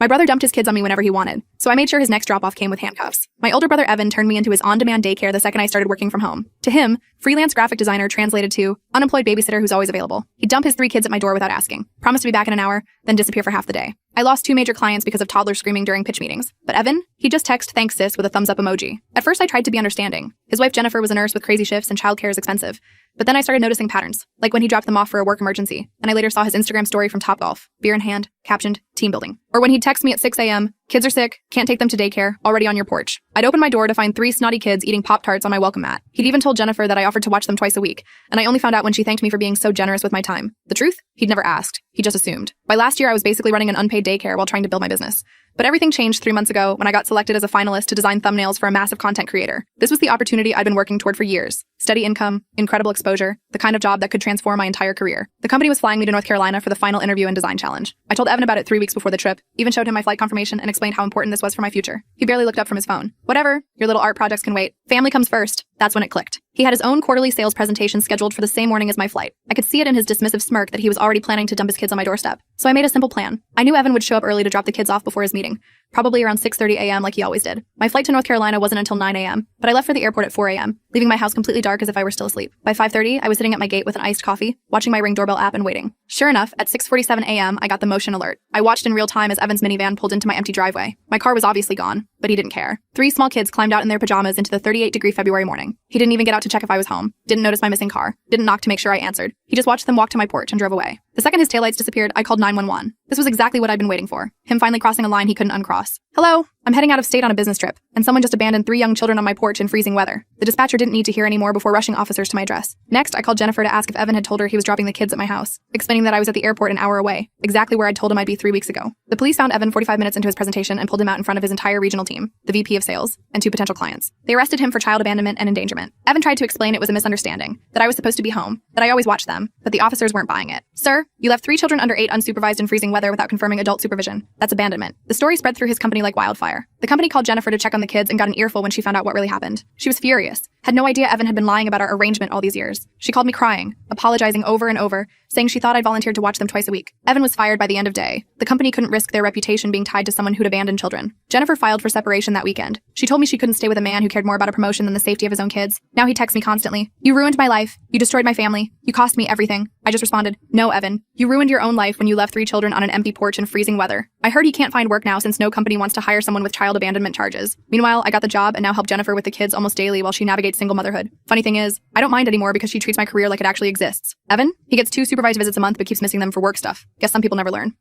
My brother dumped his kids on me whenever he wanted, so I made sure his next drop-off came with handcuffs. My older brother Evan turned me into his on-demand daycare the second I started working from home. To him, freelance graphic designer translated to unemployed babysitter who's always available. He'd dump his 3 kids at my door without asking, promise to be back in an hour, then disappear for half the day. I lost 2 major clients because of toddlers screaming during pitch meetings. But Evan, he just text thanks sis with a thumbs up emoji. At first I tried to be understanding. His wife Jennifer was a nurse with crazy shifts and childcare is expensive. But then I started noticing patterns, like when he dropped them off for a work emergency, and I later saw his Instagram story from Topgolf, beer in hand, captioned, team building. Or when he'd text me at 6 a.m., kids are sick, can't take them to daycare, already on your porch. I'd open my door to find 3 snotty kids eating Pop-Tarts on my welcome mat. He'd even told Jennifer that I offered to watch them twice a week, and I only found out when she thanked me for being so generous with my time. The truth? He'd never asked. He just assumed. By last year, I was basically running an unpaid daycare while trying to build my business. But everything changed 3 months ago when I got selected as a finalist to design thumbnails for a massive content creator. This was the opportunity I'd been working toward for years. Steady income, incredible exposure, the kind of job that could transform my entire career. The company was flying me to North Carolina for the final interview and design challenge. I told Evan about it 3 weeks before the trip, even showed him my flight confirmation and explained how important this was for my future. He barely looked up from his phone. Whatever, your little art projects can wait. Family comes first. That's when it clicked. He had his own quarterly sales presentation scheduled for the same morning as my flight. I could see it in his dismissive smirk that he was already planning to dump his kids on my doorstep. So I made a simple plan. I knew Evan would show up early to drop the kids off before his meeting, probably around 6:30 a.m. like he always did. My flight to North Carolina wasn't until 9 a.m., but I left for the airport at 4 a.m., leaving my house completely dark as if I were still asleep. By 5:30, I was sitting at my gate with an iced coffee, watching my Ring doorbell app and waiting. Sure enough, at 6:47 a.m., I got the motion alert. I watched in real time as Evan's minivan pulled into my empty driveway. My car was obviously gone, but he didn't care. 3 small kids climbed out in their pajamas into the 38-degree February morning. He didn't even get out to check if I was home, didn't notice my missing car, didn't knock to make sure I answered. He just watched them walk to my porch and drove away. The second his taillights disappeared, I called 911. This was exactly what I'd been waiting for. Him finally crossing a line he couldn't uncross. Hello, I'm heading out of state on a business trip, and someone just abandoned 3 young children on my porch in freezing weather. The dispatcher didn't need to hear any more before rushing officers to my address. Next, I called Jennifer to ask if Evan had told her he was dropping the kids at my house, explaining that I was at the airport an hour away, exactly where I'd told him I'd be 3 weeks ago. The police found Evan 45 minutes into his presentation and pulled him out in front of his entire regional team, the VP of sales, and 2 potential clients. They arrested him for child abandonment and endangerment. Evan tried to explain it was a misunderstanding, that I was supposed to be home, that I always watched them, but the officers weren't buying it. Sir, you left 3 children under 8 unsupervised in freezing weather without confirming adult supervision. That's abandonment. The story spread through his company like wildfire. The company called Jennifer to check on the kids and got an earful when she found out what really happened. She was furious, had no idea Evan had been lying about our arrangement all these years. She called me crying, apologizing over and over, saying she thought I'd volunteered to watch them twice a week. Evan was fired by the end of day. The company couldn't risk their reputation being tied to someone who'd abandoned children. Jennifer filed for separation that weekend. She told me she couldn't stay with a man who cared more about a promotion than the safety of his own kids. Now he texts me constantly. You ruined my life. You destroyed my family. You cost me everything. I just responded, no, Evan. You ruined your own life when you left 3 children on an empty porch in freezing weather. I heard he can't find work now since no company wants to hire someone with child abandonment charges. Meanwhile, I got the job and now help Jennifer with the kids almost daily while she navigates single motherhood. Funny thing is, I don't mind anymore because she treats my career like it actually exists. Evan? He gets 2 supervised visits a month but keeps missing them for work stuff. Guess some people never learn.